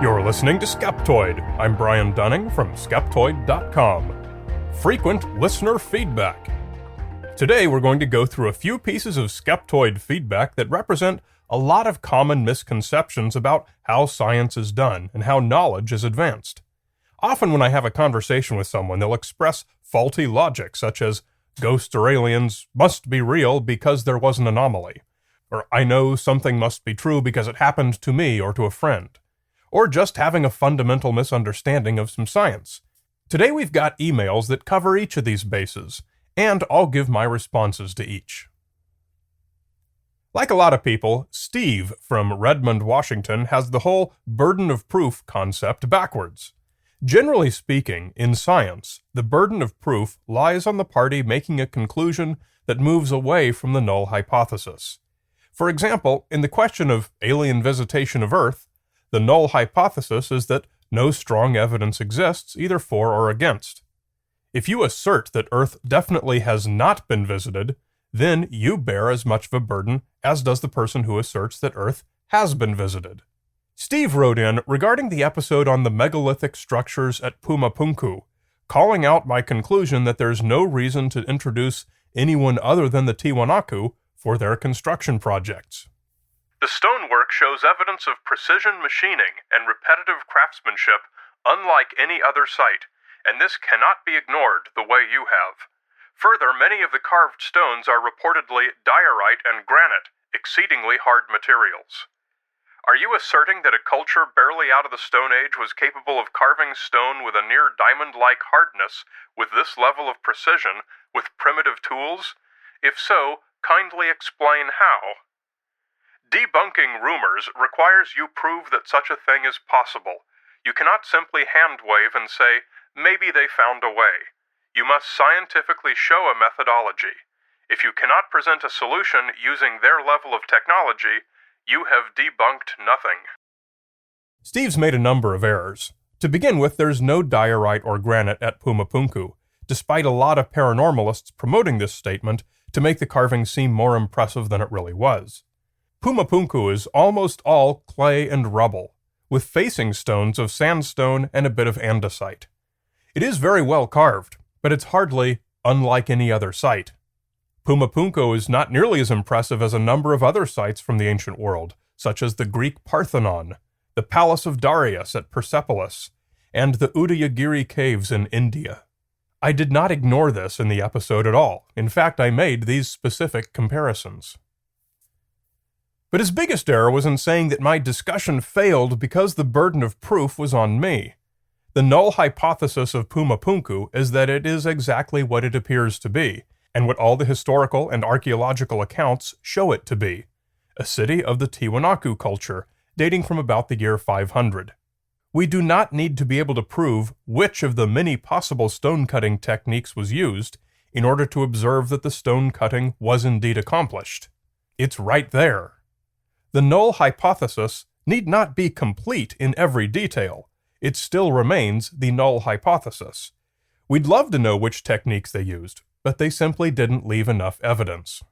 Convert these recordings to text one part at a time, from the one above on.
You're listening to Skeptoid. I'm Brian Dunning from Skeptoid.com. Frequent listener feedback. Today we're going to go through a few pieces of Skeptoid feedback that represent a lot of common misconceptions about how science is done and how knowledge is advanced. Often when I have a conversation with someone, they'll express faulty logic, such as, ghosts or aliens must be real because there was an anomaly. Or, I know something must be true because it happened to me or to a friend. Or just having a fundamental misunderstanding of some science. Today we've got emails that cover each of these bases, and I'll give my responses to each. Like a lot of people, Steve from Redmond, Washington, has the whole burden of proof concept backwards. Generally speaking, in science, the burden of proof lies on the party making a conclusion that moves away from the null hypothesis. For example, in the question of alien visitation of Earth, the null hypothesis is that no strong evidence exists either for or against. If you assert that Earth definitely has not been visited, then you bear as much of a burden as does the person who asserts that Earth has been visited. Steve wrote in regarding the episode on the megalithic structures at Pumapunku, calling out my conclusion that there's no reason to introduce anyone other than the Tiwanaku for their construction projects. The stonework shows evidence of precision machining and repetitive craftsmanship unlike any other site, and this cannot be ignored the way you have. Further, many of the carved stones are reportedly diorite and granite, exceedingly hard materials. Are you asserting that a culture barely out of the Stone Age was capable of carving stone with a near diamond-like hardness with this level of precision with primitive tools? If so, kindly explain how. Debunking rumors requires you prove that such a thing is possible. You cannot simply hand-wave and say, maybe they found a way. You must scientifically show a methodology. If you cannot present a solution using their level of technology, you have debunked nothing. Steve's made a number of errors. To begin with, there's no diorite or granite at Pumapunku, despite a lot of paranormalists promoting this statement to make the carving seem more impressive than it really was. Pumapunku is almost all clay and rubble, with facing stones of sandstone and a bit of andesite. It is very well carved, but it's hardly unlike any other site. Pumapunku is not nearly as impressive as a number of other sites from the ancient world, such as the Greek Parthenon, the Palace of Darius at Persepolis, and the Udayagiri caves in India. I did not ignore this in the episode at all. In fact, I made these specific comparisons. But his biggest error was in saying that my discussion failed because the burden of proof was on me. The null hypothesis of Pumapunku is that it is exactly what it appears to be, and what all the historical and archaeological accounts show it to be, a city of the Tiwanaku culture, dating from about the year 500. We do not need to be able to prove which of the many possible stone-cutting techniques was used in order to observe that the stone cutting was indeed accomplished. It's right there. The null hypothesis need not be complete in every detail. It still remains the null hypothesis. We'd love to know which techniques they used, but they simply didn't leave enough evidence.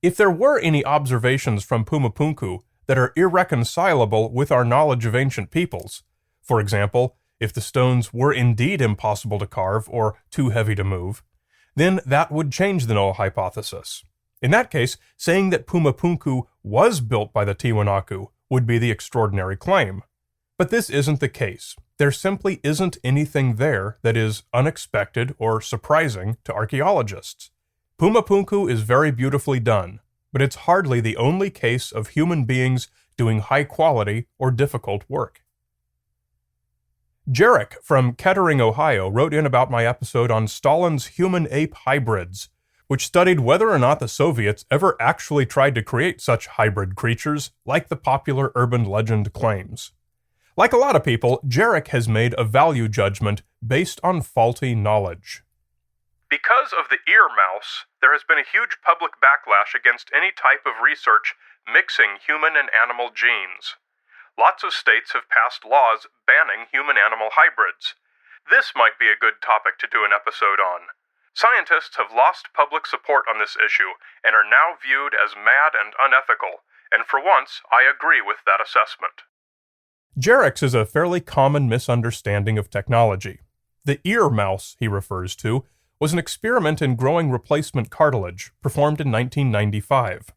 If there were any observations from Pumapunku that are irreconcilable with our knowledge of ancient peoples, for example, if the stones were indeed impossible to carve or too heavy to move, then that would change the null hypothesis. In that case, saying that Pumapunku was built by the Tiwanaku would be the extraordinary claim. But this isn't the case. There simply isn't anything there that is unexpected or surprising to archaeologists. Pumapunku is very beautifully done, but it's hardly the only case of human beings doing high-quality or difficult work. Jarek from Kettering, Ohio, wrote in about my episode on Stalin's human-ape hybrids, which studied whether or not the Soviets ever actually tried to create such hybrid creatures like the popular urban legend claims. Like a lot of people, Jarek has made a value judgment based on faulty knowledge. Because of the ear mouse, there has been a huge public backlash against any type of research mixing human and animal genes. Lots of states have passed laws banning human-animal hybrids. This might be a good topic to do an episode on. Scientists have lost public support on this issue and are now viewed as mad and unethical, and for once, I agree with that assessment. Jerex is a fairly common misunderstanding of technology. The ear mouse he refers to was an experiment in growing replacement cartilage performed in 1995.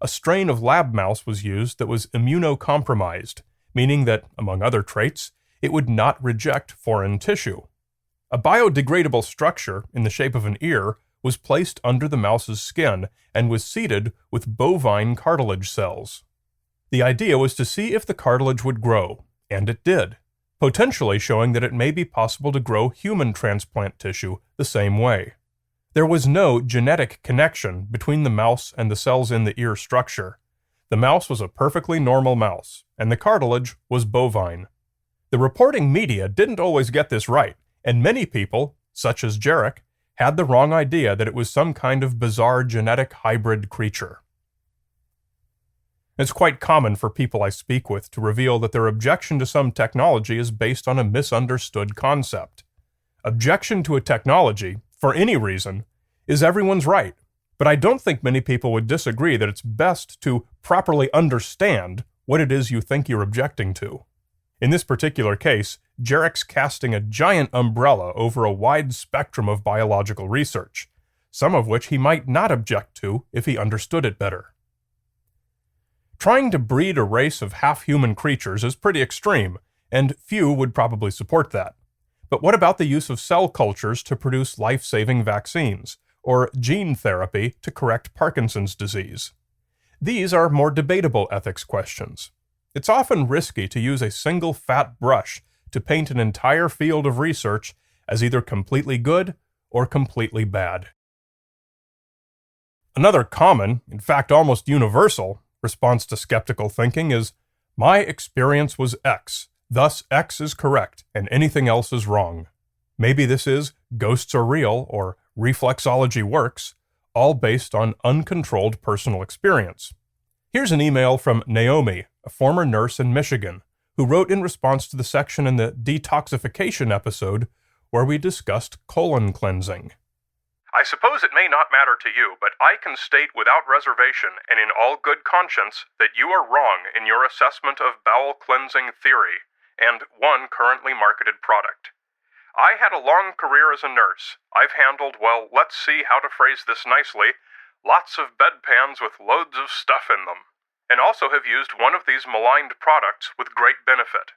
A strain of lab mouse was used that was immunocompromised, meaning that, among other traits, it would not reject foreign tissue. A biodegradable structure, in the shape of an ear, was placed under the mouse's skin and was seeded with bovine cartilage cells. The idea was to see if the cartilage would grow, and it did, potentially showing that it may be possible to grow human transplant tissue the same way. There was no genetic connection between the mouse and the cells in the ear structure. The mouse was a perfectly normal mouse, and the cartilage was bovine. The reporting media didn't always get this right, and many people, such as Jarek, had the wrong idea that it was some kind of bizarre genetic hybrid creature. It's quite common for people I speak with to reveal that their objection to some technology is based on a misunderstood concept. Objection to a technology, for any reason, is everyone's right, but I don't think many people would disagree that it's best to properly understand what it is you think you're objecting to. In this particular case, Jarek's casting a giant umbrella over a wide spectrum of biological research, some of which he might not object to if he understood it better. Trying to breed a race of half-human creatures is pretty extreme, and few would probably support that. But what about the use of cell cultures to produce life-saving vaccines, or gene therapy to correct Parkinson's disease? These are more debatable ethics questions. It's often risky to use a single fat brush to paint an entire field of research as either completely good or completely bad. Another common, in fact almost universal, response to skeptical thinking is, "My experience was X, thus X is correct and anything else is wrong." Maybe this is ghosts are real or reflexology works, all based on uncontrolled personal experience. Here's an email from Naomi, a former nurse in Michigan, who wrote in response to the section in the detoxification episode where we discussed colon cleansing. "I suppose it may not matter to you, but I can state without reservation and in all good conscience that you are wrong in your assessment of bowel cleansing theory and one currently marketed product. I had a long career as a nurse. I've handled, well, let's see how to phrase this nicely, lots of bedpans with loads of stuff in them, and also have used one of these maligned products with great benefit.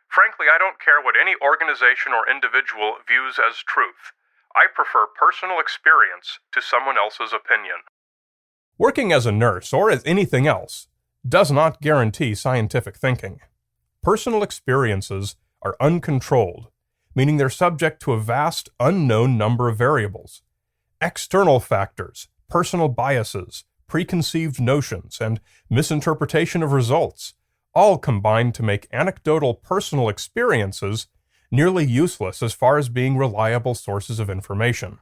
Frankly, I don't care what any organization or individual views as truth. I prefer personal experience to someone else's opinion." Working as a nurse, or as anything else, does not guarantee scientific thinking. Personal experiences are uncontrolled, meaning they're subject to a vast, unknown number of variables. External factors, personal biases, preconceived notions, and misinterpretation of results all combine to make anecdotal personal experiences nearly useless as far as being reliable sources of information.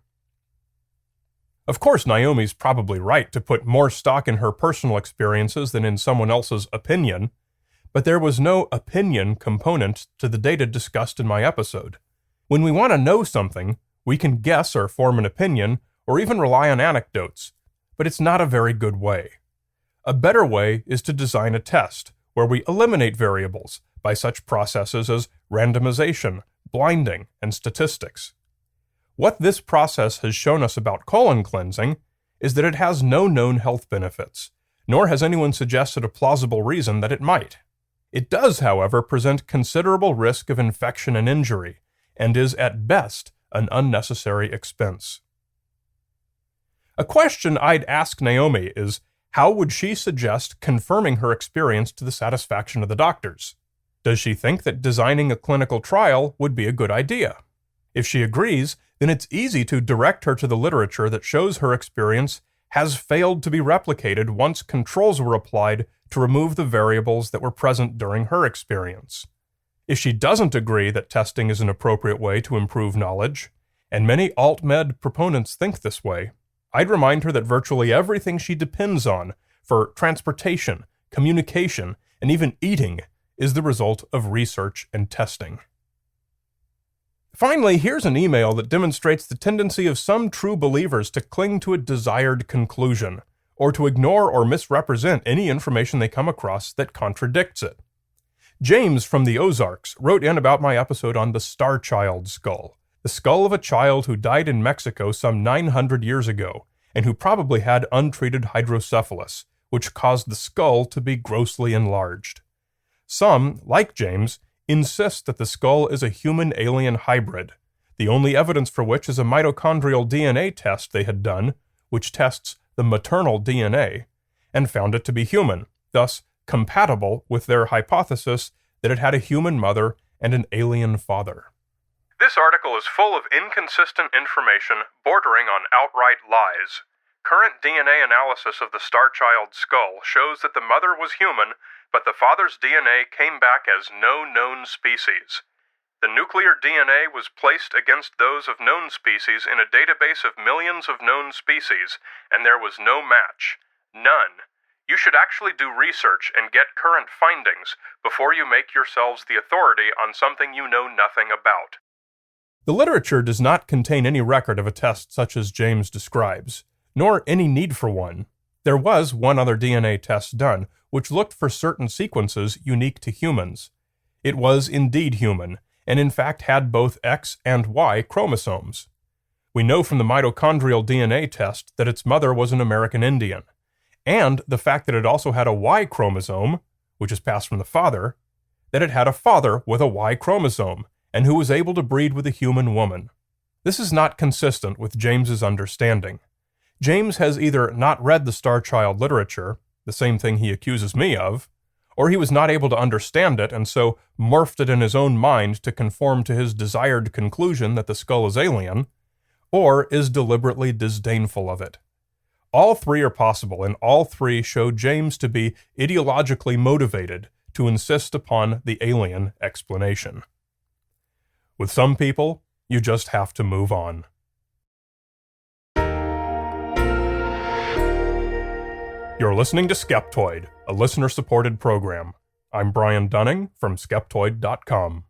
Of course, Naomi's probably right to put more stock in her personal experiences than in someone else's opinion, but there was no opinion component to the data discussed in my episode. When we want to know something, we can guess or form an opinion, or even rely on anecdotes, but it's not a very good way. A better way is to design a test where we eliminate variables by such processes as randomization, blinding, and statistics. What this process has shown us about colon cleansing is that it has no known health benefits, nor has anyone suggested a plausible reason that it might. It does, however, present considerable risk of infection and injury, and is at best an unnecessary expense. A question I'd ask Naomi is, how would she suggest confirming her experience to the satisfaction of the doctors? Does she think that designing a clinical trial would be a good idea? If she agrees, then it's easy to direct her to the literature that shows her experience has failed to be replicated once controls were applied to remove the variables that were present during her experience. If she doesn't agree that testing is an appropriate way to improve knowledge, and many alt-med proponents think this way, I'd remind her that virtually everything she depends on for transportation, communication, and even eating is the result of research and testing. Finally, here's an email that demonstrates the tendency of some true believers to cling to a desired conclusion, or to ignore or misrepresent any information they come across that contradicts it. James from the Ozarks wrote in about my episode on the Star Child skull, the skull of a child who died in Mexico some 900 years ago, and who probably had untreated hydrocephalus, which caused the skull to be grossly enlarged. Some, like James, insist that the skull is a human-alien hybrid, the only evidence for which is a mitochondrial DNA test they had done, which tests the maternal DNA, and found it to be human, thus compatible with their hypothesis that it had a human mother and an alien father. This article is full of inconsistent information bordering on outright lies. Current DNA analysis of the Star Child skull shows that the mother was human, but the father's DNA came back as no known species. The nuclear DNA was placed against those of known species in a database of millions of known species, and there was no match. None. You should actually do research and get current findings before you make yourselves the authority on something you know nothing about. The literature does not contain any record of a test such as James describes, nor any need for one. There was one other DNA test done, which looked for certain sequences unique to humans. It was indeed human, and in fact had both X and Y chromosomes. We know from the mitochondrial DNA test that its mother was an American Indian, and the fact that it also had a Y chromosome, which is passed from the father, that it had a father with a Y chromosome, and who was able to breed with a human woman. This is not consistent with James's understanding. James has either not read the Star Child literature, the same thing he accuses me of, or he was not able to understand it and so morphed it in his own mind to conform to his desired conclusion that the skull is alien, or is deliberately disdainful of it. All three are possible, and all three show James to be ideologically motivated to insist upon the alien explanation. With some people, you just have to move on. You're listening to Skeptoid, a listener-supported program. I'm Brian Dunning from Skeptoid.com.